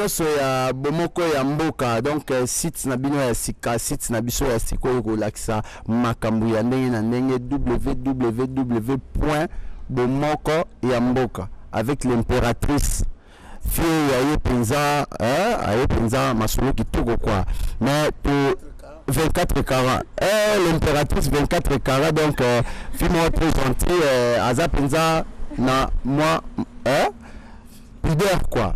nyonso ya bomoko ya mboka donc site na bino ya sika site na biso ya sikoyo kolakisa makambo ya ndenge na ndenge www.bomoko ya mboka avec l'impératrice fille ya ye penza aye penza masolo kitoko quoi mais pour 24 carats l'impératrice 24 carats donc fille très gentille aza penza na moi quoi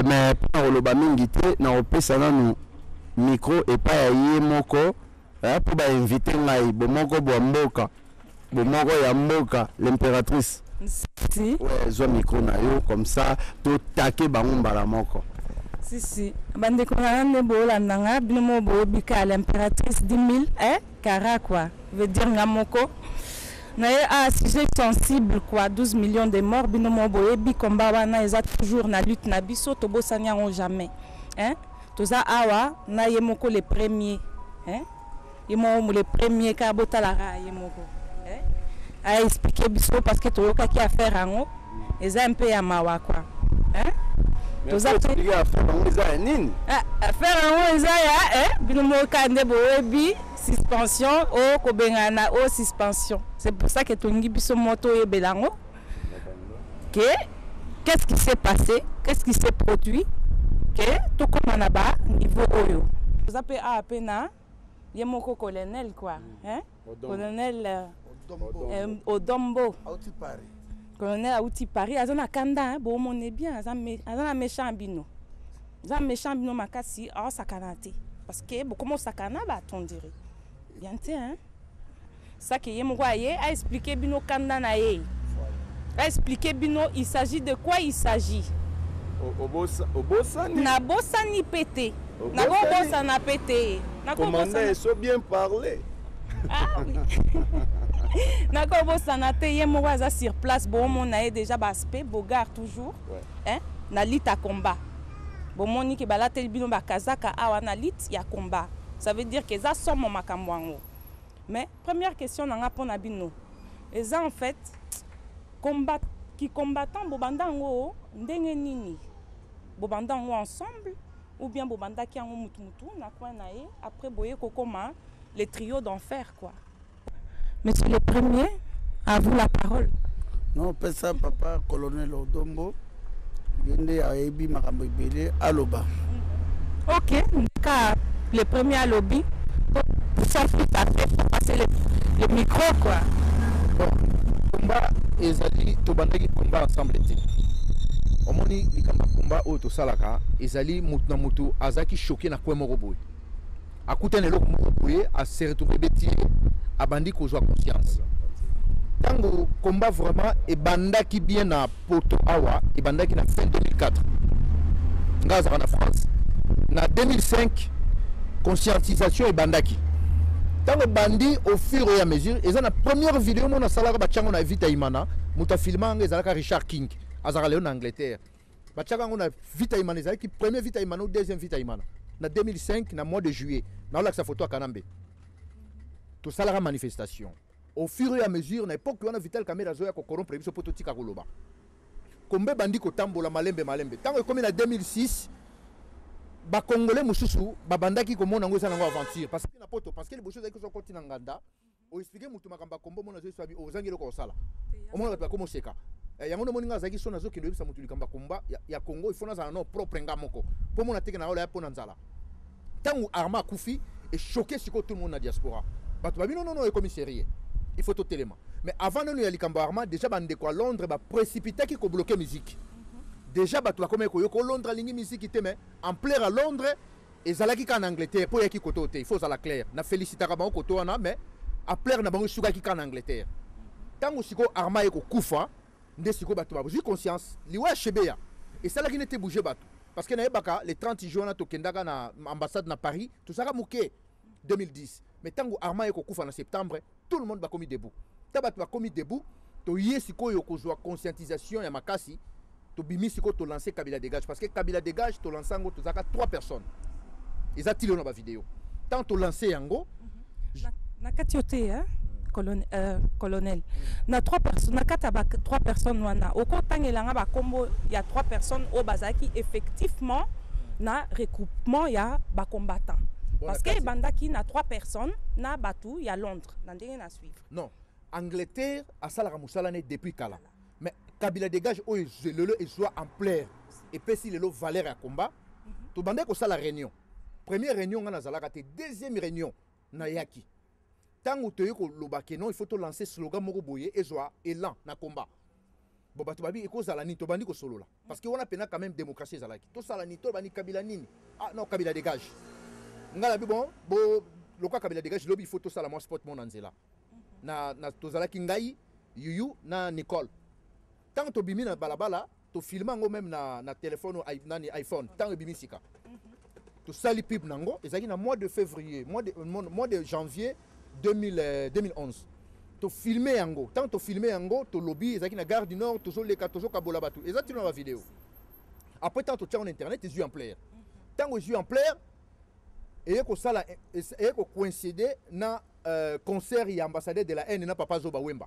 mais pour le mingi te na opesa nanu micro et pas ya moko pour ba inviter ngai bomoko bo mboka bomoko ya mboka l'impératrice si ouais zo micro na yo comme ça to take bango mbala moko si bande ko na ne bo la nanga bino bo bika l'impératrice 10 000 carats quoi veut dire ngamoko na a sujet sensible quoi 12 millions de morts binomo boyebi combat wana eza toujours na lutte na biso to bosanya on jamais toza awa na yemoko les premiers yemo les premiers ka botala ra yemoko a expliquer biso parce que to ka ki affaire ango eza un peu ya mawa quoi toza expliquer affaire ango eza nini affaire ango eza ya binomo ka nde boyebi suspension au kobengana au suspension. C'est pour ça que Tongi biso moto et belango. Qu'est-ce qui s'est passé? Qu'est-ce qui s'est produit? Tout comme on a bas niveau oyo. Vous appelez à pena yemoko colonel quoi, colonel Odombo. Colonel Aouti Paris, azana kanda bon mon est bien, azana méchant bino. Azana méchant bino makasi a sakanate. Parce que beaucoup de sakana va on dirait. Bien ça que yemo voyé a expliqué bino kanda na ye. A expliqué bino il s'agit de quoi il s'agit. Obosani. Na bosani pété. Na bossa na pété. Na commandant so bien parler. Ah oui. Na bossa na te yemo waza sur place bon mon a déjà baspé bogar toujours. Na lit à combat. Bon moni ke balate bino ba kazaka awa na lit ya combat. Ça veut dire que ça somme makambo ango. Mais première question nanga pona bino. Et ça en fait combat qui combattant bobanda ngo ndenge nini. Bobanda ngo ensemble ou bien bobanda ki ango mutu na kwa na ye après boye kokoma les trios d'enfer quoi. Monsieur le premier, à vous la parole. Non, pesa papa colonel Odombo. Yende ayebi makambo ibele aloba. OK, car le premier à lobby sans plus tarder pour passer le micro quoi. Bon, combat ezali to bandaki combat ensemble te. Omoni likamba combat o to salaka ezali mutu na mutu azaki choqué na kwemo roboy. Akutane loko moko boye a se retrouver beti abandi ko joie conscience. Tango combat vraiment et bandaki bien na poto awa et bandaki na fin 2004 ngaza en France na 2005 conscientisation et bandaki tango bandi au fur et à mesure et la première vidéo mon salaka bachango na vita imana muta filma ngezalaka Richard King azara Léon Angleterre bachango na vita imana ezalaki premier vita imana ou deuxième vita imana na 2005 na mois de juillet na la sa photo à Kanambe tout ça la manifestation. Au fur et à mesure, na époque on a vital caméra zoya ko corrompre biso poto tika koloba. Kombe bandi ko tambola malembe. Tango comme en 2006, ba congolais mususu ba bandaki ko mona ngo sana ngo aventure parce que na poto parce que les choses qui sont continent nganda, o expliquer mutu makamba kombo mona zo swabi o zangelo ko sala. O mona ba komo seka. Yango no moninga zaki sona zo kendo bisa mutu likamba komba ya Congo il faut na za no propre ngamoko. Po mona teke na ola ya pona nzala. Tango arma kufi et choqué siko tout le monde na diaspora. Batu babi non e commissariat. Il faut tout élément. Mais avant de nous aller à Arma, déjà bande quoi Londres va précipiter qui ko bloquer musique. Déjà batu la comme ko Londres ligne musique qui mais en plein à Londres et zalaki en Angleterre pour yaki koto il faut ça la clair. Na féliciter ba koto na mais à plein na bango suka ki en Angleterre. Tango siko Arma e ko kufa nde siko batu ba j'ai conscience liwa chebeya et ça là qui n'était bougé batu parce que na baka le 30 juin na to kendaka na ambassade na Paris tout ça muké 2010. Mais tango Arma e ko kufa en septembre tout le monde va commis debout. Tabat va commis debout. To yesiko yo ko conscientisation ya makasi. To bimi siko to lancer Kabila dégage parce que Kabila dégage to lancer ngo to zaka 3 personnes. Ils attirent dans la vidéo. Tant to lancer yango na katiote colonel. Na 3 personnes, na kataba 3 personnes wana. Au compte tangelanga ba kombo il y a 3 personnes au bazaki effectivement na regroupement ya ba combattants. Parce que bandaki na 3 personnes na batu ya Londres na ndenge na suivre. Non, Angleterre a salaka musalane depuis kala. Mais Kabila dégage o lelo et soit en plaire et puis si lelo valeur à combat. To bande ko sala réunion. Première réunion na zalaka te, deuxième réunion na yaki. Tango to yeko lobake non, il faut to lancer slogan moko boye et joie élan na combat. Bon bah to babi eko zala ni to bandi ko solo là parce que on a pena quand même démocratie zalaki. To sala ni to bandi Kabila nini. Ah non, Kabila dégage. Ngala bi bon le cas Kabila dégage lobby photo ça la moi sport mon anzela na tozala kingai yuyu na Nicole tant to bimi na balabala to filma ngo même na téléphone na iPhone tant bimi sika to sali pib nango ezaki na mois de février mois de janvier 2011 to filmer yango tant to filmer yango to lobby ezaki na gare du Nord to leka to kabola batu ezaki na vidéo après tant to tient en internet les yeux en plaire tant aux yeux en plaire et que coïncider na concert et ambassadeur de la haine na Papa Zoba Wemba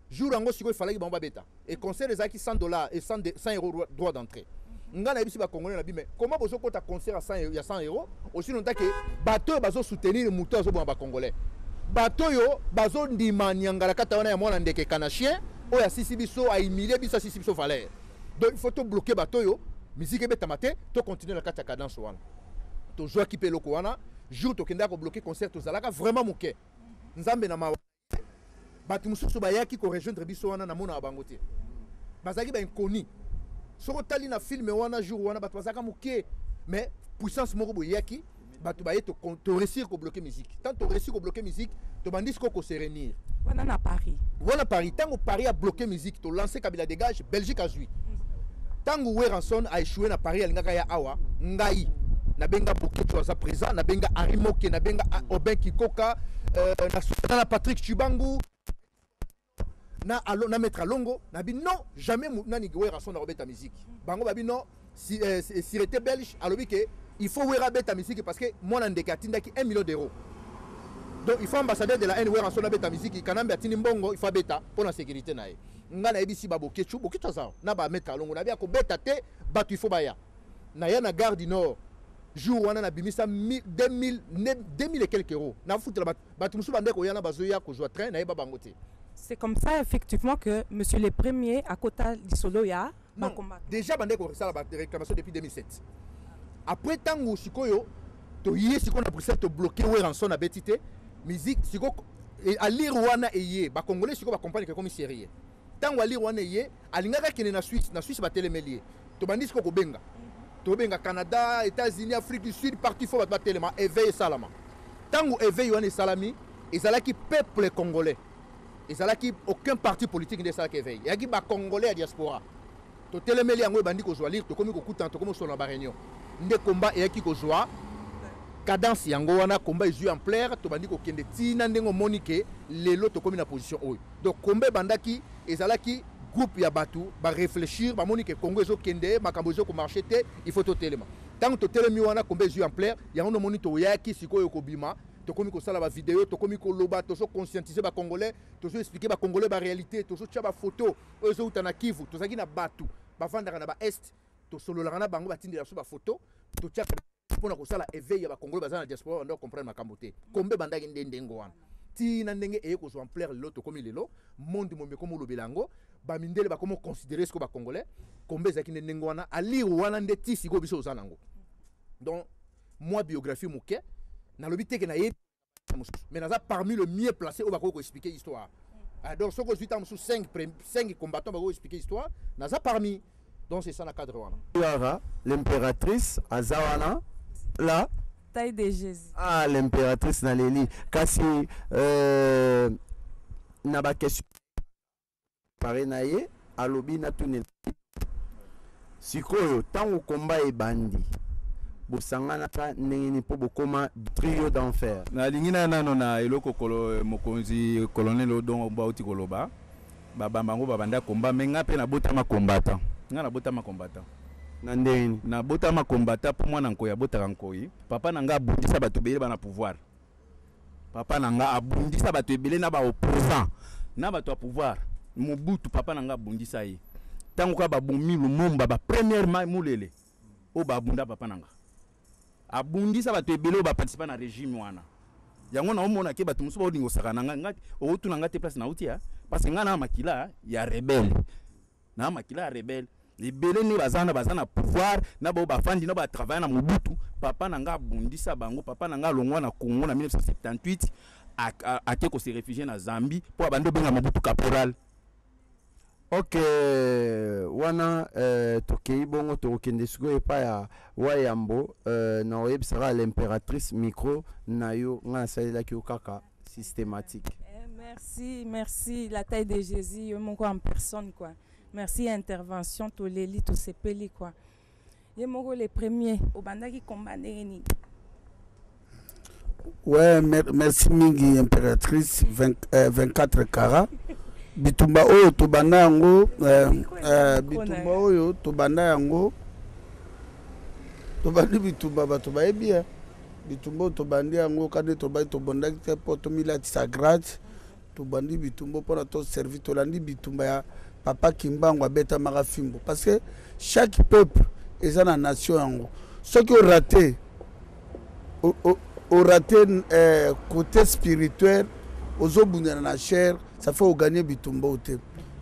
jour ango siko il fallait bomba beta et concert les aki $100 et 100 € droit d'entrée ngana yebisi ba congolais na bi mais comment bozo kota concert à 100 € aussi longtemps que bateau bazo soutenir muto zo bomba congolais bateau yo bazo ndima nyangala kata wana ya mwana ndeke kana chien o ya sisi biso a humilier biso sisi biso valeur donc il faut to bloquer bateau yo musique beta maté to continuer la kata cadence wana to joie qui pelo koana jour to kenda ko bloquer concert to zalaka vraiment moké nzambe na mawa batu mususu bayaki ko rejoindre biso wana na mona bangote bazaki ba inconi soko tali na film wana jour wana batu bazaka moké mais puissance moko boyaki batu baye to réussir ko bloquer musique tant to réussir ko bloquer musique to bandis ko se réunir wana na Paris tango Paris a bloqué musique to lancer Kabila dégage Belgique a joué tango Weranson a échoué na Paris alingaka ya awa ngai na benga Boketo za présent na benga Arimoke na benga Obin Kikoka na Patrick Chibangu na maître Longo na bi non jamais nani wera son na robeta musique bango babi non si était belge alobi que il faut wera beta musique parce que moi ndeke atindaki 1 million d'euros donc il faut ambassadeur de la haine wera son na beta musique kanambe atindi mbongo il faut beta pour la sécurité nae ngana ebisi ba Boketo za na ba maître Longo na bi ko beta te batu il faut baya na ya na gare du Nord jour wana na bimisa 2000 et quelques euros na foutre la batu musu bande ko yana bazoya ko joie train na yeba bangote. C'est comme ça effectivement que monsieur le premier à Kota Lisolo ya ba combat. Déjà bande ko ça la réclamation depuis 2007. Après tango sikoyo to yé siko na Bruxelles to bloquer Weranson na betité musique siko à lire wana eye ba congolais siko ba comprendre que comme sérieux. Tango à lire wana eye alingaka kene na Suisse ba télémélier. To bandi siko ko benga. Tobenga Canada, États-Unis, Afrique du Sud, parti faut battre tellement éveil salama. Tango éveil wana salami, ezalaki peuple congolais. Ezalaki aucun parti politique ne salaki éveil. Yaki ba congolais à diaspora. To telemeli yango bandi ko joa lire to komi ko kuta to komi so na ba réunion. Nde combat yaki ko joa cadence yango wana combat ezu en plaire to bandi ko kende tina ndengo monique lelo to komi na position oyo. Donc combat bandaki ezalaki groupe ya batu ba réfléchir ba monique Congo ezo kende makambo ezo ko marcher te il faut to telema tant to telemi wana combat ezu en plaire yango no monito yaki sikoyo ko bima to komi ko sala ba vidéo to komi ko loba to so conscientiser ba congolais to so expliquer ba congolais ba réalité to so tia ba photo ezo utana Kivu to zaki na batu ba vandaka na ba est to solo la na bango ba tindela so ba photo to tia pona ko sala éveil ya ba congolais bazana na diaspora ndo comprendre makambo te kombe bandaki ndendengo wana tina ndenge eye ko so en plaire loto komi lelo monde mombe komo lobelango ba mindele ba komo considérer ce que ba congolais kombe zaki ndendengo wana ali wana ndeti siko biso ozanango. Donc moi biographie mouké na lobi teke na ye mais naza parmi le mieux placé au bako ko expliquer histoire. Donc ce que 8 ans sous 5 combattants bako expliquer histoire naza parmi. Donc c'est ça na cadre wana. Yara l'impératrice Azawana là taille de Jésus. Ah l'impératrice na leli kasi na ba question pare na ye alobi na tune sikoyo tango komba e bandi bosangana ka ndenge po bokoma trio d'enfer na lingina nano na eloko kolo mokonzi colonel Odongo bauti koloba babambango babanda komba menga pe na botama combattant nga na botama combattant na ndeni na botama combattant pour moi na nkoya botaka nkoyi papa nanga abundisa bato belé bana pouvoir papa nanga abundisa bato ebele na ba opposant na bato a pouvoir Mobutu papa nanga abundisa ye tango ka babumi Lumumba ba premièrement mulele o babunda papa nanga abundisa bato ebele ba participer na régime wana yango na omona ke bato musu ba odingo saka na nga otuna nga te place na utia parce que nga na makila ya rebelle na makila ya rebelle ebele ni bazana pouvoir na ba bafandi na ba travailler na Mobutu papa na nga abundisa bango papa na nga longwa na Congo na 1978 ake ko se réfugier na Zambie pour abando benga Mobutu caporal. Ok, wana tokei bongo tokende siko epa ya Wayambo na oyebisaka l'impératrice micro na yo nga salelaki kaka systématique. Merci la taille de Jésus yo moko en personne quoi. Merci intervention to leli to sepeli quoi. Ye moko les premiers au bandaki combat ni. Ouais, merci mingi impératrice 24 carats. Bitumba oyo tobanda yango bitumba oyo tobanda yango tobandi bitumba bato bayebi bitumba tobandi yango kande tobandi tobondaki te po tomilatisa grade tobandi bitumba mpona toservi tolandi bitumba ya papa Kimbangu abetamaka fimbo parce que chaque peuple eza na nation yango soki orate côté spirituel ozobundana na chair ça fait gagner bitumba ote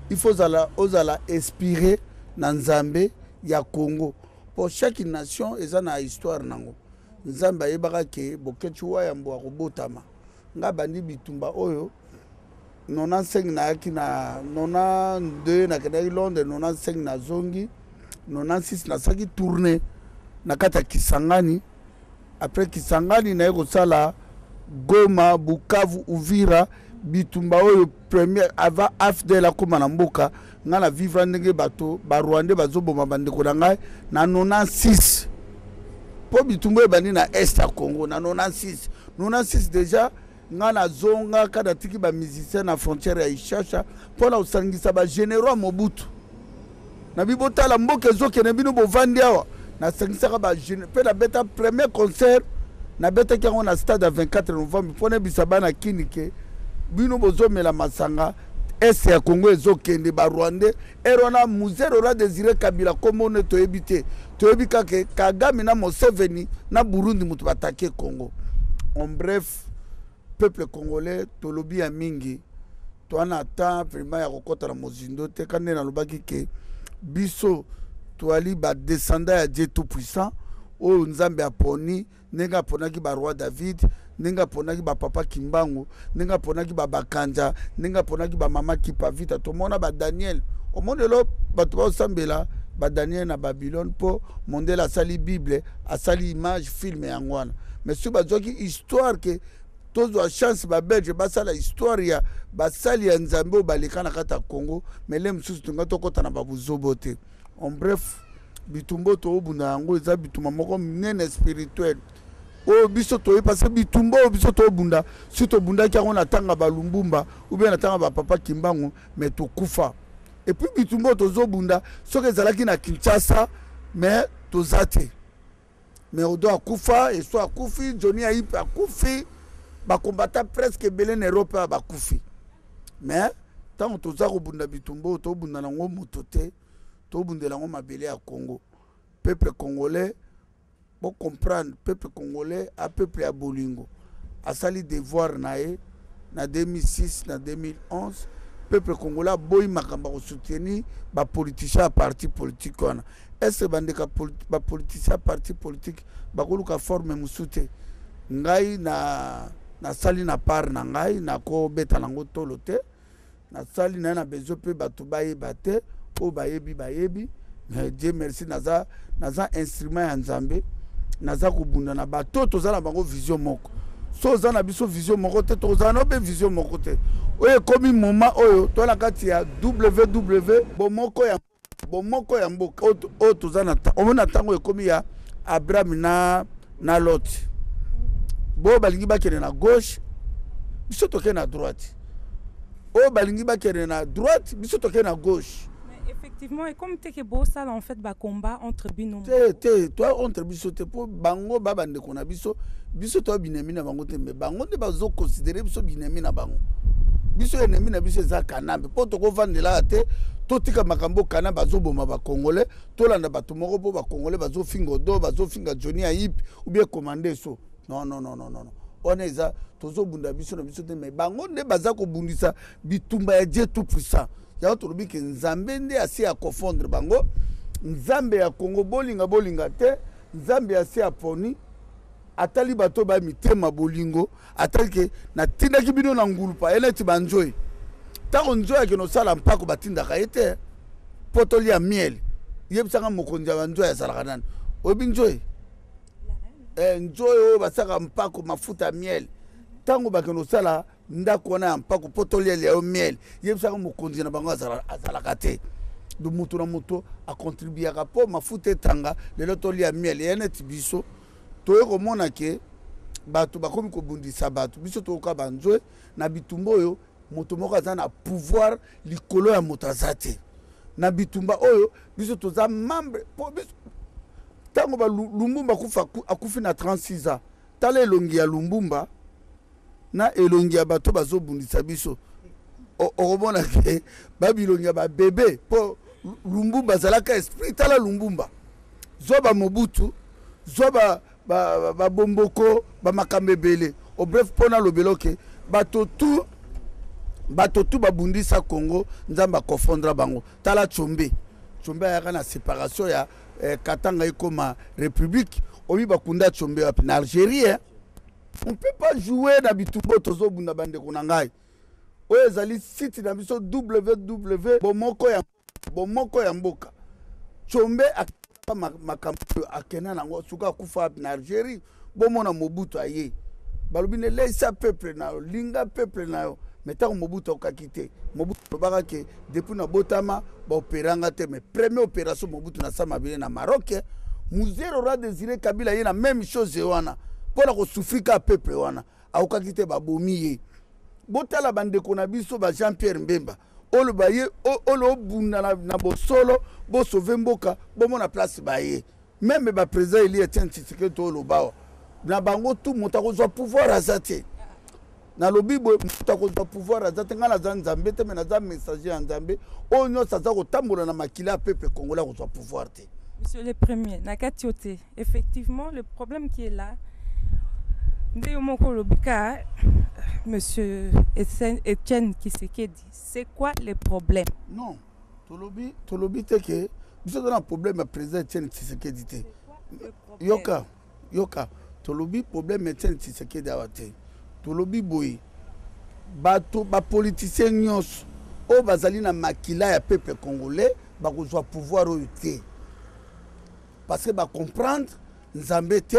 il faut ozala inspiré na Nzambe ya Congo pour chaque nation eza na histoire nango Nzambe ayebaka ke bokechi Wayambo akobotama nga bandi bitumba oyo 95 na yaki na 92 na kendaki Londres 95 na zongi 96 na saki tourner na kata Kisangani après Kisangani na yeko sala Goma Bukavu Uvira bitumba oyo premier avant AFDL akoma na mboka nga na vivre ndenge bato ba Rwanda bazoboma bandeko na ngai na 96 po bitumba ebandi na est ya Congo na 96 déjà nga na zonga kada tiki ba musicien na frontière ya Ishasha pona usangisa ba généraux Mobutu na bibotala mboka ezokene bino bovandi awa na sangisa ba pe na beta premier concert na beta kango na stade à 24 novembre pona bisaba na kinike bino bozomela masanga est ya Congo ezokende ba Rwanda erona muzero la désiré Kabila comme on to ebité to ebika ke Kagame na Museveni na Burundi mutu batake Congo. En bref, peuple congolais tolobi ya mingi to ana ta vraiment ya kokota na mozindo te kande na lobaki ke biso to ali ba descendant ya Dieu tout puissant o Nzambe aponi nenga ponaki ba roi David ninga ponaki ba papa Kimbangu ninga ponaki ba Bakanja ninga ponaki ba mama Kipavita to mona ba Daniel o mondelo bato ba osambela ba Daniel na Babylone po mondela sali Bible asali image film yangwana mais si ba zoki histoire que tozo a chance ba belge ba sala histoire ya ba sali ya Nzambe ba lekana kata Congo mais les msusu tunga to kota na ba buzobote en bref bitumbo to obuna yango eza bituma moko nene spirituel o biso to parce que bitumbo biso to bunda si to bunda ki on atanga ba Lumbumba ou bien atanga ba papa Kimbangu mais to kufa et puis bitumbo to zo bunda soki ezalaki na Kinshasa mais to zate mais on doit kufa et soit kufi Johnny Aip a kufi ba combattant presque belé en Europe ba kufi mais tant to za ko bunda bitumbo to bunda na ngo motote to bundela ngo mabele ya Congo peuple congolais pour comprendre peuple congolais à peuple à bolingo a sali devoir nae na 2006 na 2011 peuple congolais boy makamba ko soutenir ba politicien parti politique wana est-ce bandeka ba politicien parti politique ba koluka forme musute ngai na sali na par na ngai na ko beta nango tolote na sali na bezo pe batu baye bate o bayebi Dieu merci naza instrument ya Nzambe naza kubunda na bato tozala bango vision moko so zana biso vision moko te tozala no be vision moko te oye komi moment oyo to la kati ya www bomoko ya mboka o tozana omona tango ekomi ya Abraham na Lot bo balingi bakene na gauche biso toke na droite o balingi bakene na droite biso toke na gauche. Effectivement, et comme tu es beau ça en fait ba combat entre bino. Toi entre biso te pour bango baba ndeko na biso to binemi na bango te me bango ne bazo considérer biso binemi na bango. Biso ennemi na biso za kanambe po to ko vandela te totika makambo kana bazoboma ba congolais tolanda bato moko po ba congolais bazofinga do bazofinga Johnny Ayip ou bien commander so non on eza tozobunda biso na biso te mais bango nde baza kobundisa bitumba ya Dieu tout puissant ya tolobi ke nzambe nde asi ya confondre bango nzambe ya Congo bolinga te nzambe asi ya poni atali bato ba mitema bolingo atali ke na tindaki bino na ngulupa eleti banjoy tako nzoya ke no sala mpako batindaka ete potoli ya miel yebisanga mokonzi ya banzoya ya salaka nani oyebi nzoy nzoy oyo basaka mpako mafuta ya miel ntango bake no sala ndako wana ya mpako potoli ya miel yebisanga mokonzi na bango azalaka te do mutu na mutu akontribuaka mpo mafuta etanga lelo toli ya miel ya neti biso toye komona ke bato bakomi kobundisa bato biso toyoka banzoe na bitumba oyo moto moko aza na pouvoir likolo ya moto aza te na bitumba oyo biso toza membre po biso ntango Lumbumba akufi na 36 ans tala elongi ya Lumbumba na elongi ya bato bazobundisa biso okomona ke babilongi ya babebe mpo Lumbumba azalaka esprit tala Lumbumba zoba Mobutu zoba babomboko bamakambo ebele au bref mpona lobelo ke bato tu babundisa Congo nzamba confondra bango tala Tshombe ayaka na séparation ya Katanga ekoma république obi bakunda Tshombe wapi na Algérie on peut pas jouer na bitumbo tozobunda bandeko na ngai oyo ezali site na biso www bomoko ya mboka Tshombe makambo akena nango suka akufa na Algérie bomona Mobutu aye balobi ne leisa peuple na linga peuple na yo metango Mobutu okakite Mobutu baka ke depuis na botama ba opéranga te mais première opération Mobutu na sama bile na Maroc Muzero Roi Désiré Kabila ye na même chose wana pona ko souffrika peuple wana akakite babomi ye botala bandeko na biso ba Jean-Pierre Mbemba olo baye olo bunda na bosolo bo sauver mboka bo mona place baye même ba président Eli Etienne Tshisekedi to lo bawo na bango tout monta ko zo pouvoir azate na lobi bo monta ko zo pouvoir azate ngana za nzambe te mena za messager ya nzambe onyo sa za ko tambola na makila peuple congolais ko zo pouvoir te. Monsieur le Premier Nakatiote, effectivement le problème qui est là nde moko lobika Monsieur Etienne Tshisekedi, c'est quoi le problème? Non, tolobi te ke biso na problème à président Etienne Tshisekedi te. Yoka, tolobi problème Etienne Tshisekedi awate. Tolobi boy bato ba politicien nyos o bazali na makila ya peuple congolais ba kozwa pouvoir oyo te. Parce que ba comprendre nzambe te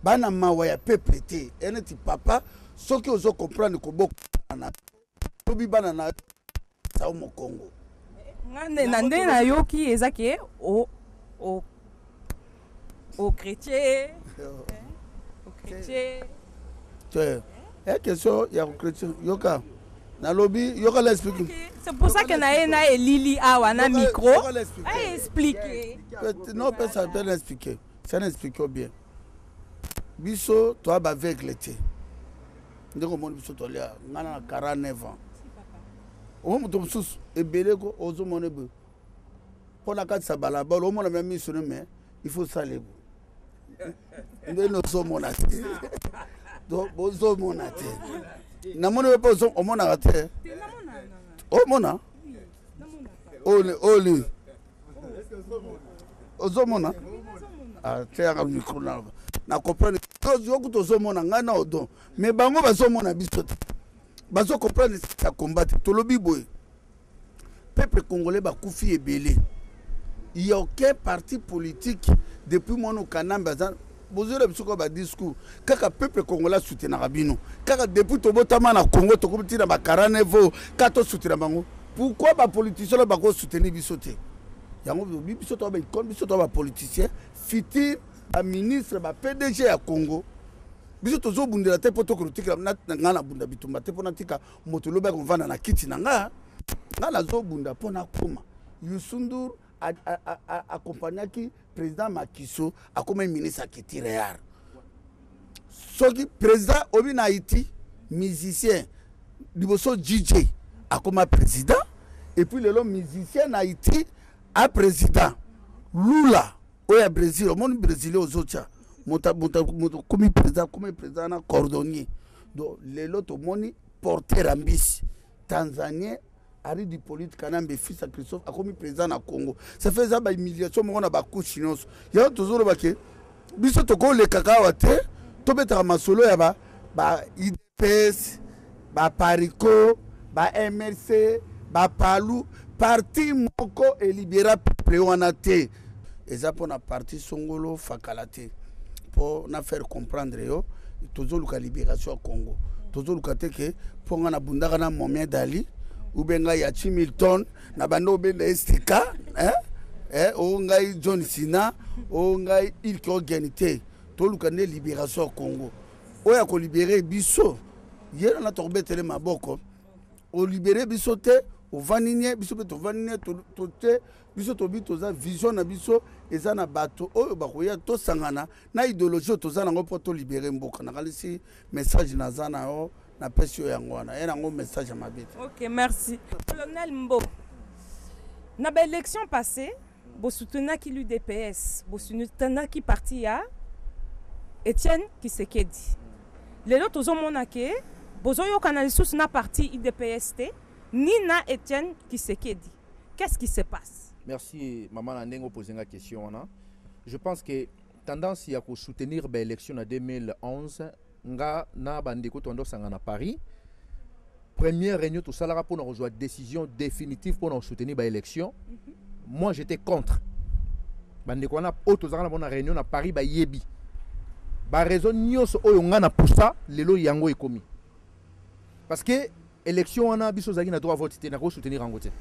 bana mawa ya peuple te. Eneti papa soki ozo comprendre ko boko na tobi bana na sa o Congo. Ngane nande na yoki ezake o chrétien. Au chrétien. C'est question ya chrétien yoka. Na lobby yoka l'explique. C'est pour ça que na Elili awa na micro. A expliquer. Non, personne peut l'expliquer. Ça n'explique bien. Biso toi ba aveugle te. Ndeko moni biso to lia ngana 49 ans. O mo to sus ebele ko ozo mone be. Pour la carte sabala bolo mo na même mission mais il faut saler. Ndé no so monate. Do bozo monate. Na mone pe ozo o mona te. O mona. Oli. Ozo mona. Ah, tiens micro na comprendre cause yo kutozo mona ngana odo mais bango bazo mona biso te bazo comprendre ça combattre tolobi boy peuple congolais ba kufi ebele il y a aucun parti politique depuis mon kanamba bozore biso ko ba discours kaka peuple congolais soutenir bino kaka depuis tobotama na Congo tokobiti na ba 49 kato soutenir bango pourquoi ba politicien ba ko soutenir biso te yango biso to ba ikon biso to ba politicien fiti a ministre ba PDG ya Congo biso tozo bundela te poto kritika na ngana bunda bitumba te pona tika moto loba ko vanda na kiti na ngana zo bunda pona koma Yusundur accompagnaki président Makiso akoma ministre akitirear soki président obi na Haïti musicien liboso DJ akoma président et puis le musicien en Haïti a président Lula oya Brésil au monde brésilien aux autres comme président na cordonnier donc les autres moni porter ambis Tanzanien Ari du politique kanambe fils à Christophe a comme président na Congo ça fait ça ba humiliation mo na ba couche nyonso ya toujours ba ke biso to ko le kakao te to betara masolo ya ba IDPS ba Parico ba MRC ba Palu parti moko et libéra peuple wana te eza pona parti songolo fakalate pour na faire comprendre yo toujours la libération au Congo toujours le te que pour na bundaka na Mohamed Dali ou benga ya Milton na bando benda STK o ngai John Sina o ngai Ilko Genité to lukane libération au Congo oya ko libérer biso yera na torbetele maboko o libérer biso te o vaninier biso pe to vaninier to te biso to bito za vision na biso eza na bato oyo bakoya to sangana na idéologie to za nango po to libérer mboka na kalisi message na za na yo na pesio yango wana era ngo message à ma bête. OK, merci. Colonel Mbo. Na ba élection passée, bo soutenir qui l'UDPS, bo soutenir qui parti à Etienne Tshisekedi. Les autres ozomona ke bozo yo kanalisus na parti UDPS ni na Etienne Tshisekedi. Qu'est-ce qui se passe? Merci maman Nandengo poser la question là. Je pense que tendance à soutenir l'élection en 2011 nga na bandeko tondo sangana Paris. Première réunion tout ça là pour nous rejoindre décision définitive pour nous soutenir l'élection. Moi j'étais contre. Bandeko na auto zangana bona réunion à Paris ba yebi. Ba raison nyos oyo ngana pour ça lelo yango ekomi. Parce que élection on a biso zaki na droit voter na ko soutenir en côté.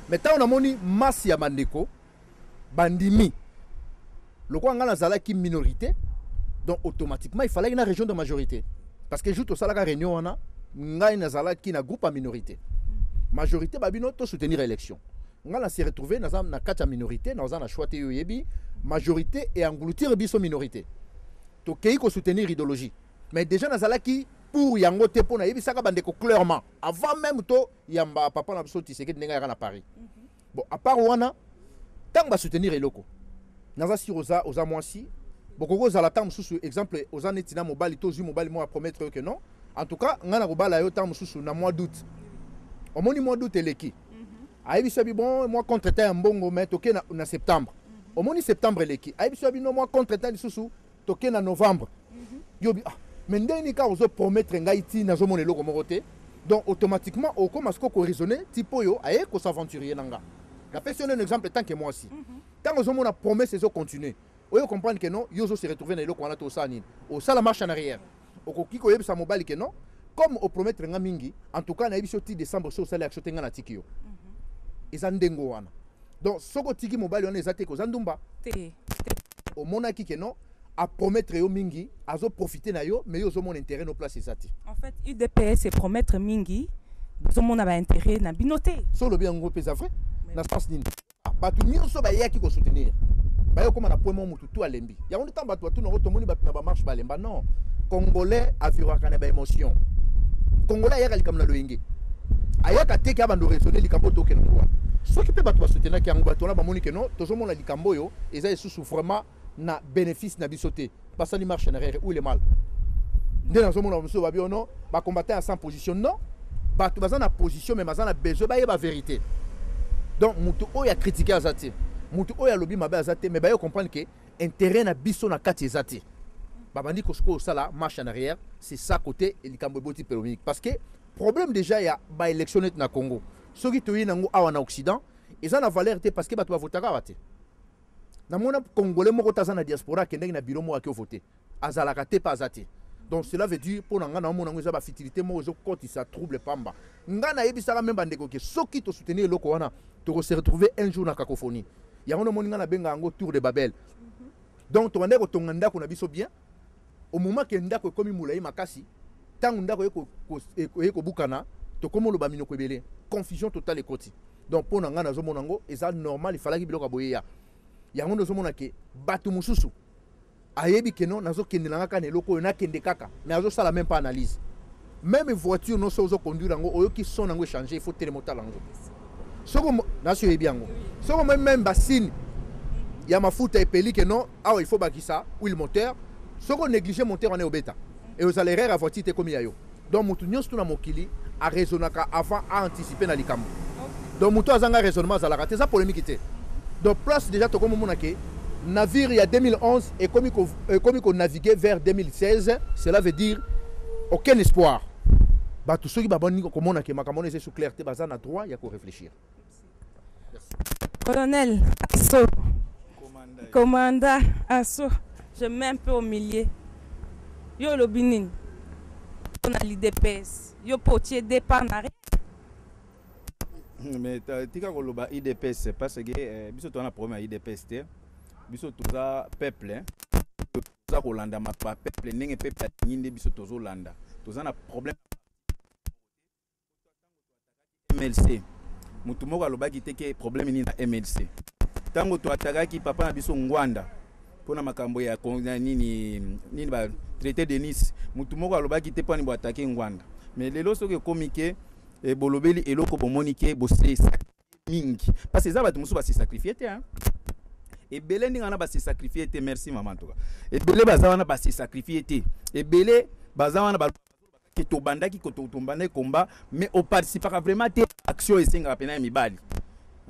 Maintenant on a moni masse ya bandeko bandimi. Le quoi ngana zala ki minorité. Donc automatiquement il fallait une région de majorité parce que juste au salaire réunion on a ngai na zala qui na groupe à minorité majorité babino to soutenir élection ngala s'est retrouvé na na quatre minorité na na choisi yebi majorité et engloutir biso minorité to kei ko soutenir idéologie mais déjà na zala qui pour yango te pona yebi saka bandeko clairement avant même to yamba papa na biso Tshisekedi nenga na Paris bon à part wana tant ba soutenir eloko na za sur oza moisi beaucoup de temps sous exemple aux années tina mobile tous mobile moi promettre que non en tout cas ngana ko bala yo temps sous na mois d'août au mois d'août eleki aibi sabi bon moi contre temps mbongo mais toke na septembre au mois septembre eleki aibi sabi no moi contre temps sous toke na novembre yo bi mais ndeni ka ozo promettre ngai ti na zo monelo ko morote donc automatiquement au commence ko raisonner tipo yo aye ko s'aventurer nanga la personne un exemple tant que moi aussi tant ozo mona promesse zo continuer vous comprenez que non, ils se retrouvent dans le coin de Osani. Au ça la marche en arrière. Au kiko yeb sa mobile que non, comme au promettre nga mingi, en tout cas na yebi sorti décembre so ça la action tenga na tikio. Ezandengo wana. Donc soko tiki mobile on ezate ko zandumba. Au monaki que non, à promettre yo mingi, azo profiter na yo, mais yo zo mon intérêt no place ezati. En fait, UDPS c'est promettre mingi, zo mon a intérêt na binoté. Solo bien ngo pesa vrai. Na sens nini. Pas tout nyonso ba yaki ko soutenir. Bayo comme na point mutu tout alembi ya on temps bato tout no tomoni bato na ba marche balemba non congolais avira kana ba émotion congolais ya comme na loyenge ayaka te ka bando raisonner likambo to ke ngwa so ki pe bato ba soutenir ki yango bato na ba moni ke non to zo mona likambo yo eza sous vraiment na bénéfice na bisoté parce que marche en arrière ou le mal de na zo mona monsieur ba bio non ba combattre à 100 position non bato baza na position mais baza na besoin ba yeba vérité donc mutu o ya critiquer azati mutu oya lobi mabe azate mais bayo comprendre que intérêt na biso na kati ezate babandi ko sko sala marche en arrière c'est ça côté et likambo boti péromique parce que problème déjà ya ba élection net na Congo soki toyi nango awa na Occident eza na valeur te parce que bato ba votaka wate na mona congolais moko taza na diaspora kendeki na bureau mo akio voter azalaka te pas azate donc cela veut dire pour nga na mona ngo eza ba futilité mo zo koti ça trouble pamba nga na yebisaka même bandeko ke soki to soutenir loko wana to se retrouver un jour na cacophonie. Il y a un moment où on a tour de Babel. Donc, tu vas ton ndako na biso bien. Au moment que ndako comme moulay makasi, tant ndako eko bukana, to comme le bamino ko belé. Confusion totale et koti. Donc pour nga na zo monango, et ça normal, il fallait que biloko boyeya. Il y a un zo monake batu mususu. Ayebi que non nazo kendelanga ka ne loko na kende kaka. Mais azo sala même pas analyse. Même voiture non so conduire ngo oyo ki son ngo changer, il faut télémotal ngo. soko naso ebiango soko même bassine ya mafuta epeli que non ah il faut bakisa huile moteur soko négliger moteur on est obeta et aux allers à voiture comme yayo donc mutu nyos tuna mokili a raisonnaka avant à anticiper na likambo donc mutu azanga raisonnement za la raté ça polémique était donc place déjà to comme monake navire il y a 2011 et comme qu'on naviguait vers 2016 cela veut dire aucun espoir bah tous ceux qui baboni comme on a que makamone c'est sous clarté bazan a droit il y a qu'à réfléchir. Colonel Asso, commandant Asso, je mets un peu au milieu. Yo le Binin, on a l'IDPS, yo potier dépend d'arrêt. Mais tika koloba IDPS parce que biso to na problème IDPS te biso toza peuple toza kolanda ma peuple ndenge peuple nyinde biso tozo landa toza na problème MLC mutu moko alobaki te ke problème ni na MLC tango to atagaki papa na biso ngwanda pona makambo ya nini ba traité de Nice mutu moko alobaki te poni bo attaquer ngwanda mais lelo soki komike et bolobeli eloko bomonike bosé mingi parce que ça va te musu ba se sacrifier te hein et belé ninga na ba se sacrifier te merci maman toka et belé baza na ba se sacrifier te et belé baza na ba ki to bandaki ko to tombane combat mais au participer vraiment te action et singa pena mibali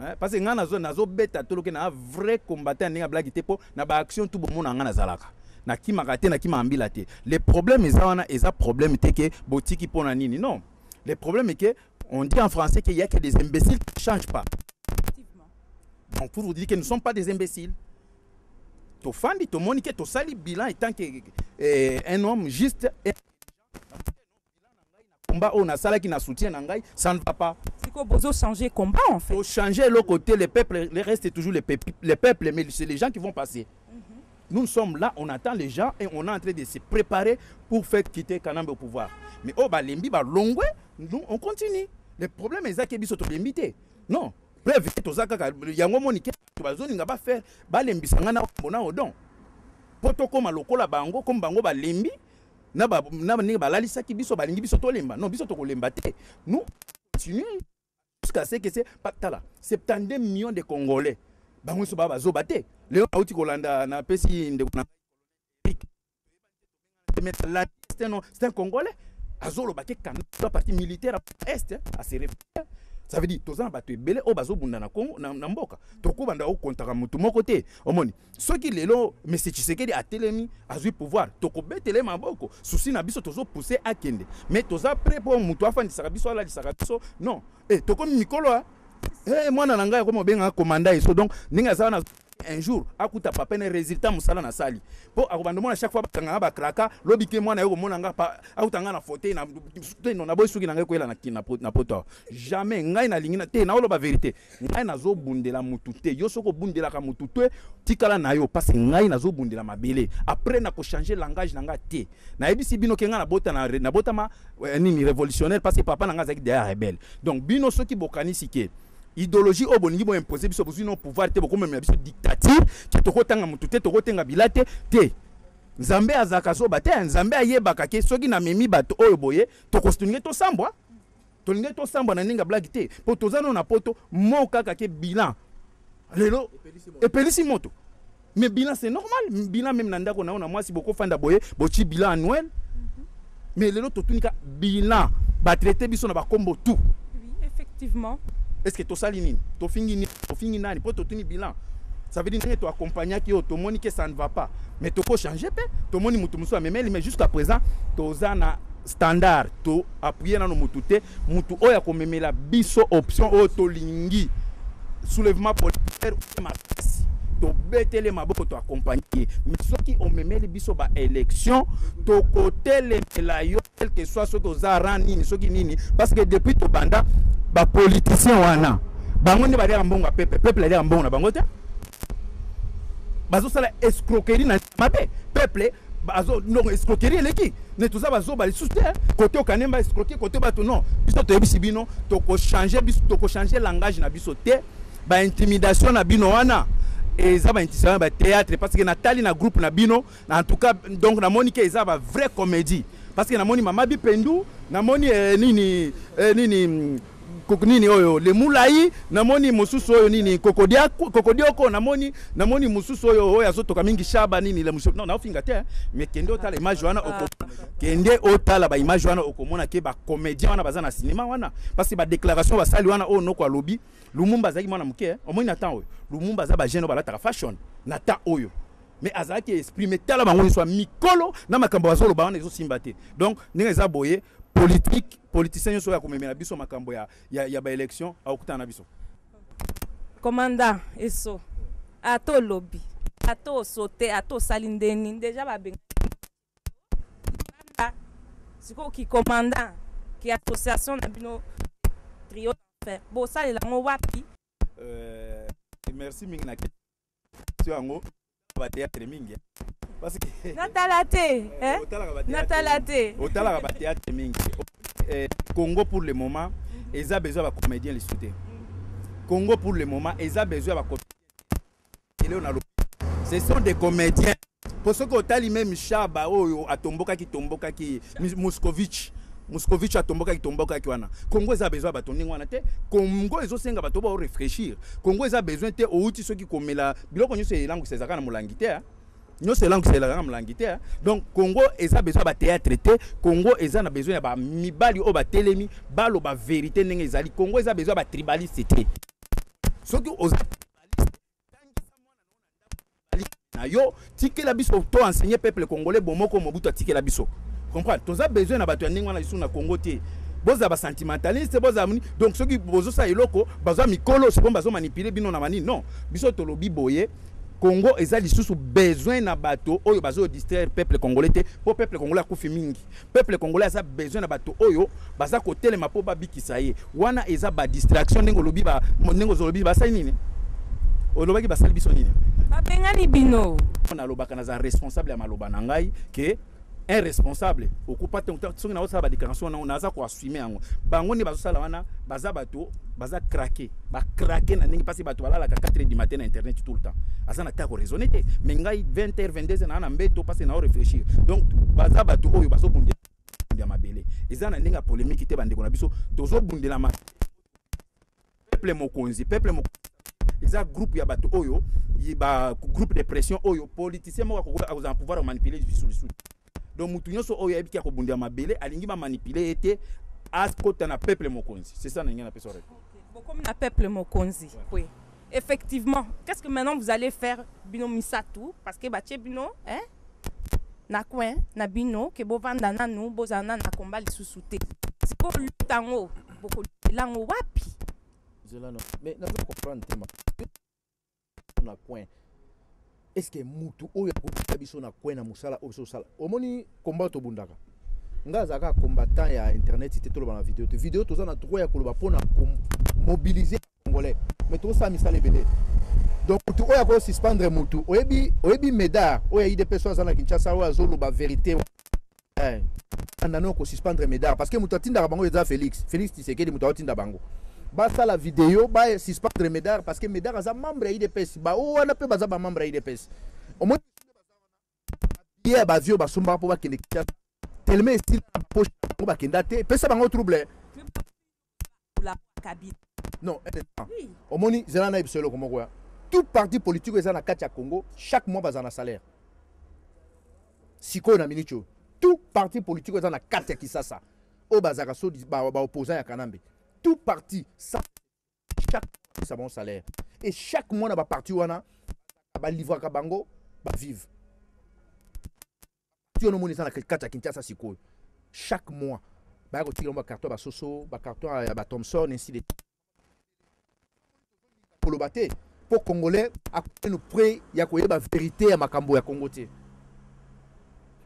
hein parce que ngana nazo beta to loke na vrai combattant ninga blague te po na ba action tout bomona ngana zalaka na kimaka te na kimambila te les problèmes ezana eza problème te ke botiki pona nini non. Le problème est que on dit en français qu'il y a que des imbéciles qui ne changent pas. Donc pour vous dire que nous ne sommes pas des imbéciles. To fandi to monique to sali bilan étant que un homme juste combat on a sala qui n'a soutien nangai ça ne va pas. C'est quoi besoin changer combat en fait. Faut changer l'autre côté les peuples les restent toujours les peuples mais c'est les gens qui vont passer. Nous sommes là, on attend les gens et on est en train de se préparer pour faire quitter Kanambe au pouvoir. Mais oh bah lembi bah longwe, nous on continue. Le problème est que biso to lembi non. Bref, to zaka yango monike to bazoni nga ba faire ba lembi sangana bona odon. Poto koma lokola bango comme bango ba lembi na ninga ba lalisa ki biso ba lingi biso to lemba. Non, biso to ko lemba te. Nous continuons jusqu'à ce que c'est patala 72 millions de Congolais. Bango so baba zo baté. Léon auti kolanda na pesi nde na c'est un Congolais. Azolo baké kan la partie militaire est à se référer. Ça veut dire tozana bato belé o bazo bunda na Congo na mboka. Toko banda o kontaka mutu moko te. Omoni. Soki lelo monsieur Tshisekedi a telemi azui pouvoir. Toko betele maboko. Souci na biso tozo pousser à kende. Mais toza prêt pour mutu afandi biso ala biso. Non. Toko mikolo a moi na nanga comme benga commandant iso donc ninga za na un jour akuta papa ne résultat musala na sali po akobandoma na chaque fois bakanga ba kraka lobike mwana yo mona nga pa akutanga na fauteuil na boy suki nanga ko ela na poto jamais ngai na lingina te na oloba vérité ngai nazo bundela mutu te yo soko bundela ka mutu te tikala na yo parce ngai nazo bundela mabele après na ko changer langage nanga te na ebisi bino kenga na bota ma nini révolutionnaire parce que papa nanga zaki derrière rebelle donc bino soki bokani sike idéologie au boningi bo imposer biso besoin non pouvoir te boko même biso dictature ki to kotanga mutu te to kotenga bilate te nzambe azaka so bate nzambe ayebaka ke soki na memi bato oyo boye to kostunge to sambwa to linge to sambwa na ninga blague te po tozano na poto moka ka ke bilan lelo epelisi moto mais bilan c'est normal bilan même na ndako na moi si boko fanda boye bochi bilan annuel mais lelo to tunika bilan ba traiter biso na ba kombo tout oui effectivement. Est-ce que tu as nini tu fingi nani pour tu bilan ça veut dire que tu accompagnes qui tu moni que ça ne va pas mais tu peux changer tu moni mutu musu mais jusqu'à présent tu as na standard tu appuyer na no mutu te mutu oya ko memela biso option o to lingi soulèvement politique to betele maboko to accompagner mais soki on memeli biso ba élection to côté la yo quel que soit ce que aux arani ni soki nini parce que depuis to banda ba politicien wana bango ne ba dira mbongo peuple la dira mbongo na bango te bazo sala escroquerie na mabe peuple bazo non escroquerie eleki ne tout ça bazo ba soutenir côté au kanemba escroquer côté bato non biso to yebisi bino to ko changer langage na biso te ba intimidation na bino wana et ça va intimidation ba théâtre parce que Nathalie na groupe na bino en tout cas donc na Monique ça va vraie comédie parce que na moni mama bipendu na moni nini nini oyo le mulai namoni mususu oyo nini kokodioko namoni mususu oyo azotoka mingi shaba nini le mususu non nafinga te mais kende otala image wana kende otala ba image wana okomona ke ba comédien wana baza na cinéma wana parce que ba déclaration ba sali wana oyo noko alobi Lumumba zaki mwana muke omoni na temps oyo Lumumba za ba jeune balata fashion na temps oyo mais azaki exprimer tala bango soit mikolo na makambo bazolo ba wana ezo simba te donc ndenge za boye politicien so ya komemela biso makambo ya ba élection akuta na biso commandant eso ato lobby ato sauter ato salindeni déjà ba benga siko ki commandant ki association na bino trio fait bo salela ngo wapi merci mingi na question yango ba théâtre mingi parce que Natalate otala ba théâtre mingi Congo pour le moment ils a besoin de comédiens les soutien Congo pour le moment ils a besoin de comédiens ce sont des comédiens pour ce que otali même Chaba oyo atomboka ki Moscovitch atomboka ki wana Congo ils a besoin de batoninga wana te Congo ils osenga bato ba réfléchir Congo ils a besoin te outi soki komela biloko nyo se langue sezaka na molangi te nous c'est langue c'est la langue donc Congo eza besoin ba théâtre te Congo eza na besoin ba mibali o ba telemi balo ba vérité ndenge ezali Congo eza besoin ba tribaliste te soki oza na yo tike la biso to enseigner peuple congolais bomoko mobutu tike la biso comprendre toza besoin na bato ndenge wana isu na Congo te boza ba sentimentaliste boza muni donc soki bozo sa eloko baza mikolo c'est bon bazo manipuler bino na mani non biso tolobi boye Congo eza lisusu besoin na bato oyo bazo distraire peuple congolais te po peuple congolais akufi mingi peuple congolais a besoin na bato oyo baza kotelema po babikisa ye wana eza ba distraction ndenge lobi ba ndenge zolobi ba sa nini olobaki basali biso nini babengani bino on lobaka na za responsable ya maloba na ngai ke un responsable okupa te soki na osala ba déclaration na za ko assumer yango bango ni bazosala wana baza bato baza craquer ba craquer na ndenge parce bato balala ka 4h du matin na internet tout le temps azana ta ko raisonner te mais ngai 20h 22h na mbeto parce na réfléchir donc baza bato oyo bazo bundela ya mabele ezana ndenge polémique te bandeko na biso tozo bundela ma peuple mokonzi eza groupe ya bato oyo ba groupe de pression oyo politicien mo ko za pouvoir manipuler biso donc mutu nyonso oyo yebiki ko bundia mabele alingi ba manipuler ete askota na peuple mokonzi c'est ça na pesa rek comme na peuple mokonzi oui effectivement qu'est-ce que maintenant vous allez faire bino misatu parce que batie bino hein na coin na bino ke bo vanda na nous bozana na combat lisusu te siko lutango boko lango wapi zelano mais na comprendre tema na coin est-ce que mutu oyo ko biso na coin na musala oyo sala omoni combat to bundaka ngaza ka combattant ya internet te tolo ba na vidéo to za na droit ya koloba pona mobiliser congolais mais to sa misala ebele donc mutu oyo ko suspendre mutu oyebi medar oyo ide personnes za na Kinshasa oyo azolo ba vérité andano ko suspendre medar parce que mutu atinda bango eza Félix Tshisekedi mutu atinda bango basa la vidéo ba suspendre medar parce que medar aza membre ya IDPS ba o wana pe baza ba membre ya IDPS au moins ya ba vio ba somba po ba kende tellement style poche po ba kenda te pesa bango trouble la cabine non au moins zela na ibselo comme quoi tout parti politique eza na kati ya Congo chaque mois baza na salaire siko na minicho tout parti politique eza na kati ya Kisasa o bazaka so ba opposant ya Kanambe tout parti ça chaque ça bon salaire et chaque mois na ba parti wana ba livre ka bango ba vivre tu on moni ça na kata Kinshasa siko chaque mois ba ko tira ba carton ba soso ba carton ya ba Thomson ainsi de pour le battre pour congolais a nous prêt ya ko yeba vérité ya makambo ya Congo te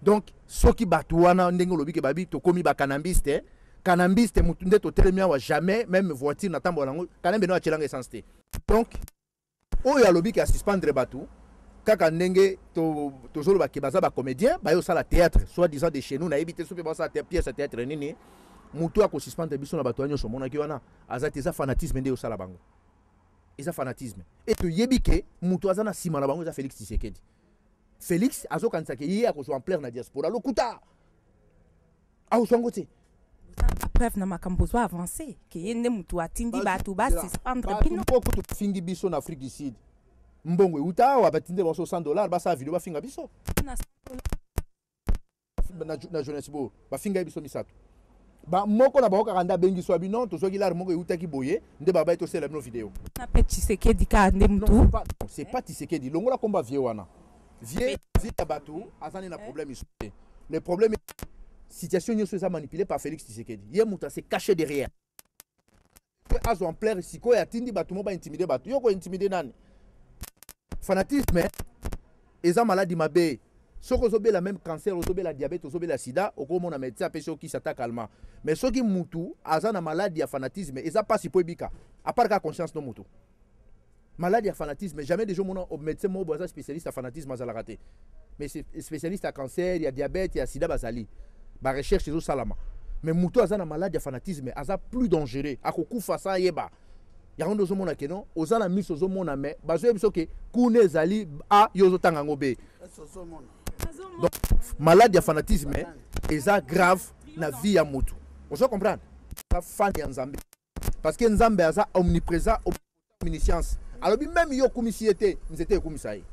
donc soki batu wana ndenge lobiki babi to komi ba kanambiste kanambiste mutu nde to telemia wa jamais même voiture na tambo nango kanambe no achelanga essence te donc oyo alobiki a suspendre batu kaka ndenge to zolo ba kebaza ba comédien ba yo sala théâtre soit disant de chez nous na ebité so pe ba sa pièce théâtre nini mutu a ko suspendre biso na batu anyo so mona ki wana azati za fanatisme nde yo sala bango eza fanatisme et to yebike mutu azana sima na bango za Félix Tshisekedi Félix azokanisa ke ye akozwa en plein na diaspora lokuta au songote preuve na makambo zo avancer ke yende mutu atindi bato ba suspendre bino poko to fingi biso na Afrique du Sud mbongo uta wa batinde baso $100 basa video ba finga biso na jeunesse bo ba finga biso misato ba moko na baoka kanda bengi so abino to soki lar moko uta ki boye nde baba to sela bino video na petit Tshisekedi ka nde mutu c'est pas Tshisekedi longola komba vie wana vie bato azani na problème iso le problème situation nyonso eza manipulée par Félix Tshisekedi ye muta se caché derrière azo en plaire siko ya tindi bato mo ba intimider bato yoko intimider nani fanatisme eza maladie mabe soko ozobela même cancer ozobela diabète ozobela sida okomona médecin apesi oki s'attaque allemand mais soki mutu aza na maladie ya fanatisme eza pasi po ebika à part ka conscience no mutu maladie ya fanatisme jamais des gens mona au médecin mo boza spécialiste à fanatisme azalaka te mais c'est spécialiste à cancer il y a diabète il y a sida bazali ba recherche ezo salama mais mutu aza na maladie ya fanatisme aza plus dangereux akokufa sa yeba yango ndozo mona ke non ozala miso zo mona mais bazo biso ke kuna ezali a yozo tanga ngobe donc maladie ya fanatisme eza grave na vie ya mutu ozo comprendre ka fan ya nzambe parce que nzambe aza omniprésent omniscience alors même yo komisiete nzete komisa ye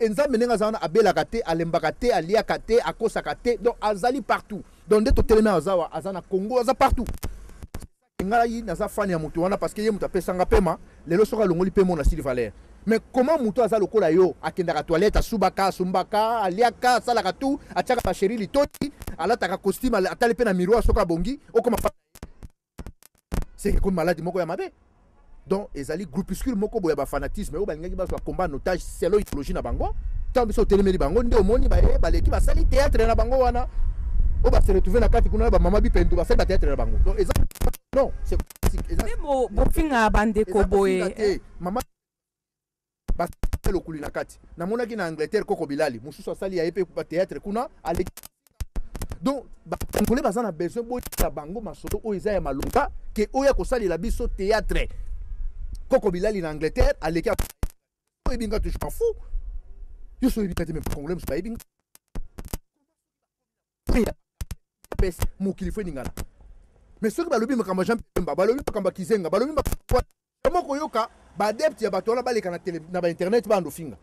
nzambe nenga zana abelaka te alembaka te aliaka te akosaka te donc azali partout donc nde totelema azawa aza na Congo aza partout ngai naza fan ya mutu wana parce que ye mutu apesanga pema lelo soka longoli pe mona Sylvain Valère mais comment mutu aza lokola yo akendaka toilette asubaka asumbaka aliaka salaka tout atiaka ba chéri litoti alataka costume atali pe na miroir soka bongi okoma c'est que comme maladie moko ya mabe donc ezali groupuscule moko boya ba fanatisme o balingaki bazwa combat en otage selon idéologie na bango tant biso telemeli bango nde omoni ba baleki basali théâtre na bango wana o ba se retrouver na kati kuna ba mama bipendo basali ba théâtre na bango donc non c'est bo finga bande ko boye mama ba le kuli na kati na monaki na Angleterre Koko Bilali mususu asali ya epe ba théâtre kuna ale donc ba congolais bazana besoin boya bango masolo o eza ya malonga ke oya ko sali la biso théâtre Koko Bilali na Angleterre aleki ebinga tu m'en fous yo so ebinga te même congolais musu ba ebinga mokili fo ningana mais soki balobi makambo Jean Pemba balobi makambo Kizenga balobi makambo koyoka ba adepte ya bato wana baleka na télé na ba internet bando finga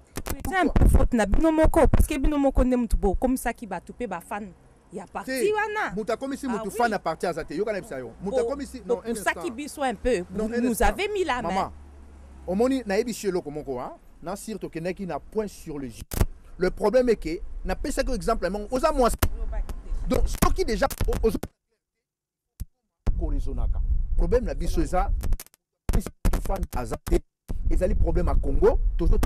c'est un peu faute na bino moko parce que bino moko nde mutu bo comme ça ki bato pe ba fan ya parti wana muta comme si mutu fan à partir azate yoka na bisayo muta comme si non pour ça qui biso un peu nous avez mis la main maman omoni na ebi chelo komoko hein na surtout keneki na point sur le J le problème est que na pesa que exemple oza moi donc ce qui déjà korizonaka problème na biso eza fan azate ezali problème à Congo toujours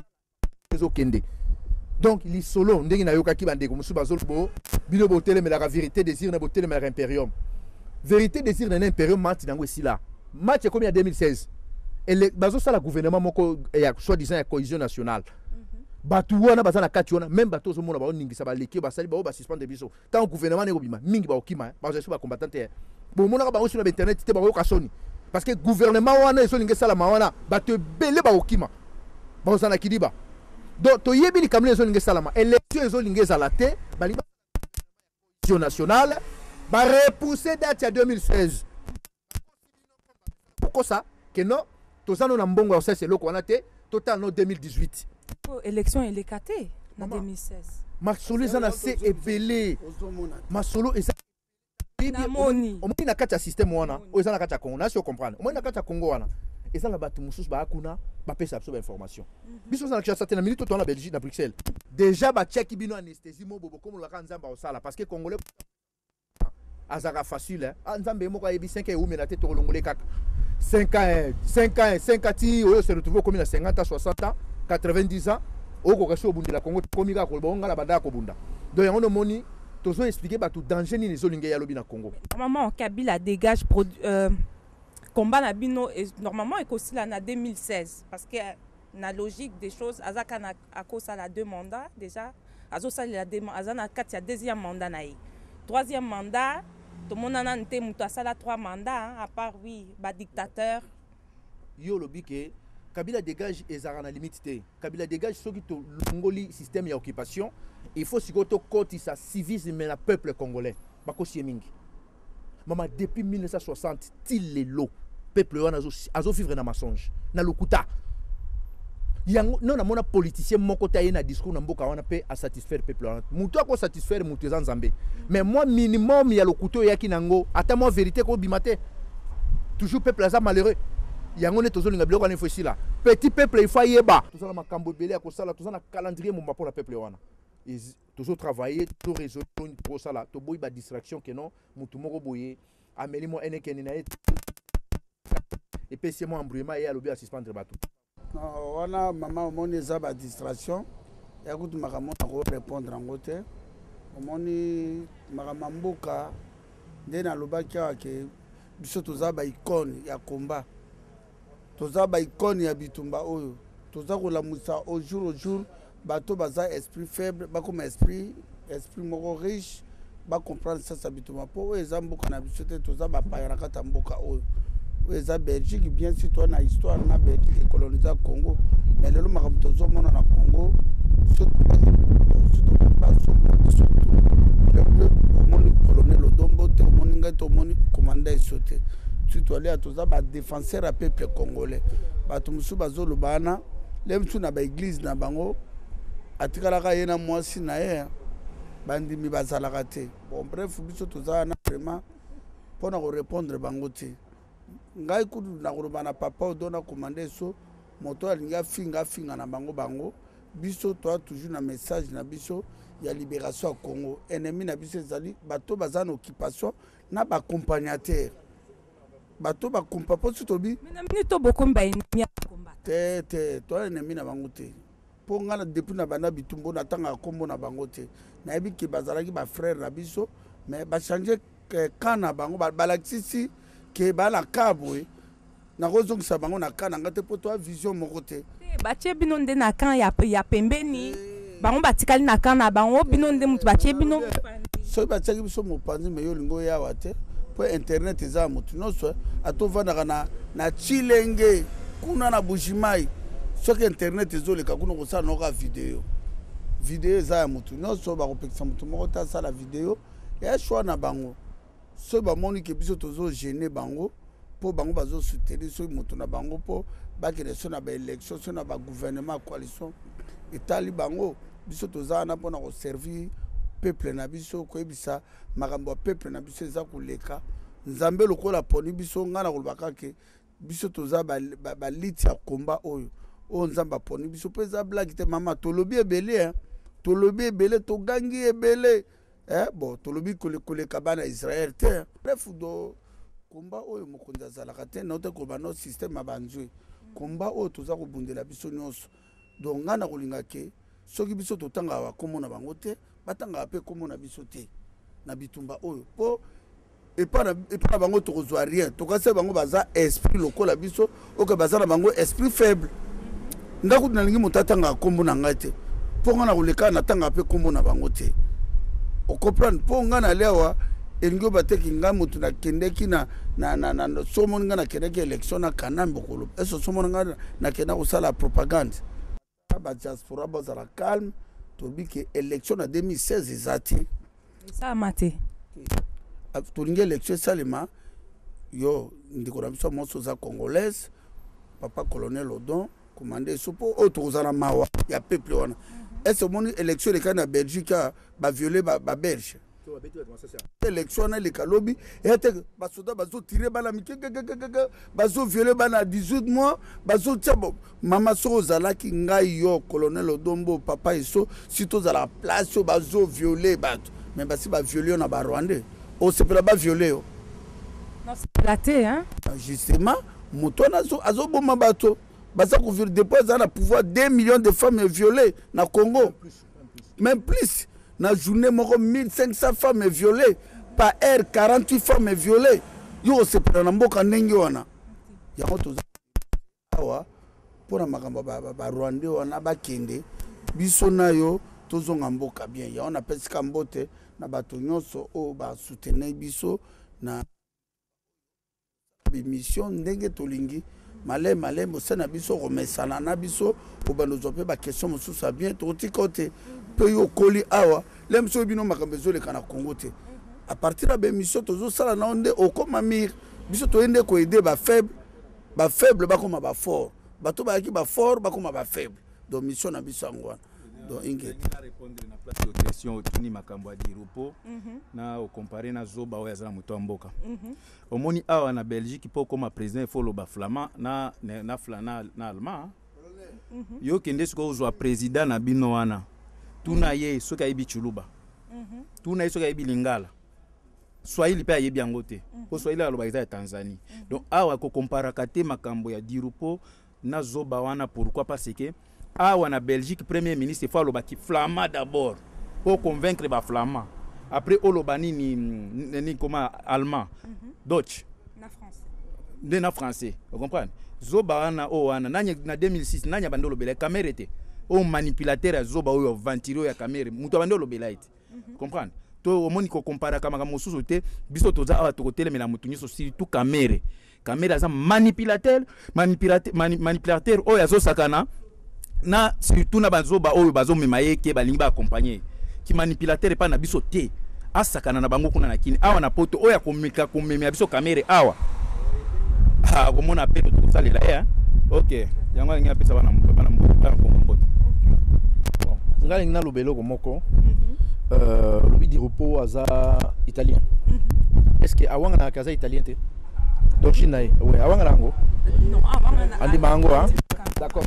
ezokende donc li solo ndenge na yokaki bandeko musu bazolo bino botele mais la vérité désir na botele mais impérium vérité désir na impérium mati nango esila match comme en 2016 et les bazo ça la gouvernement moko ya soi-disant ya cohésion nationale batu wana bazana kati wana même bato zo mona ba oningisa ba leki ba sali ba suspendre biso tant gouvernement ne kobima mingi ba okima ba zo ba combattant bon mona ba sur internet te ba ko kasoni parce que gouvernement wana eso lingi sala mawana bato belé ba okima ba zana kidiba donc to yebi ni kamle eso lingi sala ma élection eso lingi sala te ba li cohésion nationale ba repousser date ya 2016 pourquoi ça que non tozano na mbongo ya c'est loko wana te total no 2018 élection élecatée en 2016 masolo eza na se ebele masolo eza omoni na kati ya système wana o eza na kati ya Congo na si o comprendre omoni na kati ya Congo wana eza na bato mususu baakuna bapesa biso bainformation biso oza na Kinshasa te na minute to na Belgique na Bruxelles déjà batiaki bino anesthésie mobobo komolaka nzambe aosala parce que congolais azaka facile nzambe moko ayebi 5 eumela te tokolongole kaka 5 ans ti oyo se retrouve comme na 50 ans 60 ans 90 ans oko kasi obundela Congo komi ka ko bonga la banda ko bunda donc yango no moni tozo expliquer bato danger ni ezolinga ya lobi na Congo normalement Kabila dégage combat na bino normalement aussi là na 2016 parce que na logique des choses azaka na akosa la 2 mandats déjà azosa la azana kati ya deuxième mandat na ye troisième mandat tout le monde a nté mutu asala 3 mandats à part oui ba dictateur yo lobi ke Kabila dégage ezara na limite te Kabila dégage soki to longoli système ya occupation il faut sikoto koti sa civisme na peuple congolais bakosi mingi Maman, depuis 1960, til les lots. Peuple azo vivre na mensonge. Na lokuta. Non, na mona politicien mon côté na discours na mboka wana pe à satisfaire peuple wana. Mutu ako satisfaire mutu za Nzambe. Mais moi minimum ya lokuto ya kinango, ata moi vérité ko bimate. Toujours peuple aza malheureux. Yango ne tozolinga biloko wana ici là. Petit peuple il faut yeba. Tout ça na makambo belé ko sala, tout ça na calendrier mon pour la peuple wana. Ils toujours travailler, tout résoudre pour ça là. To boy ba distraction que non, mutu moko boye. Ameli mo ene kenina et puis c'est moi embrouillement et alobi à suspendre bateau. Non, wana maman omoni za ba distraction. Ya kutu makambo na ko répondre en côté. Omoni makambo mboka ndena lobaki ke biso toza ba icône ya combat. Toza ba icône ya bitumba oyo. Toza ko lamusa au jour bato baza esprit faible, ba comme esprit moko riche, ba comprendre ça bitumba po eza mboka na biso te toza ba payana kata mboka oyo. Eza Belgique bien sûr toi na histoire na Belgique colonisa Congo mais lelo makambo tozomona na Congo surtout omoni colonel Odombo te omoni ngai to omoni commandant Esote surtout ali atoza ba défenseur à peuple congolais bato musu bazoloba na lemsu na ba église na bango atikalaka ye na mwasi na ye bandimi bazalaka te bon bref biso toza na vraiment pour na répondre bango te ngai kudu na koloba na papa odona commandé so moto alinga finga na bango biso toi toujours na message na biso ya libération à Congo ennemi na biso ezali bato baza na occupation na ba accompagnateur bato ba kompa po tobi mais na to bokomba ennemi à combattre te toi ennemi na bango te po ngana depuis na bana bitumbo na tanga kombo na bango te na yebi ki bazalaki ba frère na biso mais ba changer kana bango balakisi ke bala kabwe na kozongisa bango na kana ngate po toi vision moko te batie bino nde na kan ya pembeni bango batikali na kan na bango bino nde mutu batie bino so batiaki biso mopanzi me yo lingo yawa te po internet eza mutu nyonso atovandaka na chilenge kuna na bushimai soki internet ezoleka kuna kosala noka video eza ya mutu nyonso bakopekisa mutu moko te asala video ya shwa na bango so bamoni ke biso tozogene bango po bango bazosoutenir soki moto na bango po bakende so na baélection so na bagouvernement ya coalition etali bango biso toza wana mpona koservir peuple na biso koyebisa makambo ya peuple na biso eza koleka nzambe lokola poni biso ngai na kolobaka ke biso toza baliti ya komba oyo nzambe aponi biso mpo eza blaki te mama tolobi ebele togangi ebele bon tolobi koleka bana Israël te bref do komba oyo mokonzi azalaka te na ote koloba no système ya banzwe komba oyo toza kobundela biso nyonso donc ngai na kolinga ke soki biso totangaka bakombo na bango te batangaka mpe kombo na biso te na bitumba oyo mpo epa na bango tokozwa rien tokasi bango baza esprit lokola biso oke baza na bango esprit faible ndakuti nalingi moto atangaka kombo na ngai te mpo ngai na koleka natangaka mpe kombo na bango te ocomprendre mpo ngai na lewa elingi oyo bateki ngai motu nakendeki na somoni ngai nakendeki élection na kanambe koloba eso somoni ngai nakenda kosala propagande badiaspora bazala calme tobi ke élection na 2016 eza te esalama te tolingi élection esalema yo ndeko na biso moso oza congolaise papa colonel Odon commandé so mpo oyo tokozala na mawa ya peuple wana ese omoni élection eleka na Belgique baviole babelge élection wana eleka lobi ete basoda bazotire bana mike bazoviole bana 18 mois bazotia mama soko ozalaki ngai yo colonel Odombo papa eso si tozala place oyo bazoviole bato mais basi baviole yo na barwandais osepela baviole yo nosepela te justement moto wana azoboma bato baza koviole depuis aza na pouvoir 2 millions de femmes violées na Congo même plus na journée moko 1500 femmes violées par heure 48 femmes violées yo osepela na mboka ndenge wana yango toza awa mpona makambo barwandais wana bakende biso na yo tozonga mboka bien yango napesika mbote na bato nyonso oyo basoutenir biso na bimission ndenge tolingi malé mosana biso komesana na biso obanozo pe ba question mosusu a bien totika te pe yo koli awa lemso bino makambo ezoleka na Congo te à partir de l'émission tozosala na onde okoma mire biso toyende koaider bafaible bakoma bafort bato bayaki bafort bakoma bafaible donc mission na biso yango wana donc ingeti répondre na place de question otuni makambo ya dirupo na ocompare na zoba oyo azala moto ya mboka omoni awa na Belgique mpo okoma président ifo oloba flamand na allemand yo kende sikoyo ozwa président na bino wana tuna ye soki ayebi chuluba tuna ye soki ayebi lingala swahili mpe ayebi yango te po swahili aloba eza ya Tanzanie donc awa kokomparaka te makambo ya dirupo na zoba wana pourquoi parce que awa na Belgique premier ministre faut alobaki flamand d'abord pour convaincre ba flamand après oloba ni comment allemand Deutsch na français vous comprenez zoba wana o wana na 2006 nanya bandolo bela camera était o manipulateur ya zoba o ventilo ya camera muto bandolo bela ite comprendre to omoni ko compara kama mosusu te biso toza awa to kotelemela mutu nyiso surtout camera za manipulateur o ya zo sakana na surtout na bazoba oyo bazomema yeke balingi ba accompagner ki manipulateur pa na biso te asakana na bango kuna na kini awa na poto oya komemela biso camera awa komona pe to salela ya OK yango ngi apesa bana mboka ngali ngina lobelo ko moko lobi di repos aza italien est-ce que awanga na kaza italien te d'origine ouais awanga lango non awanga andi bango hein d'accord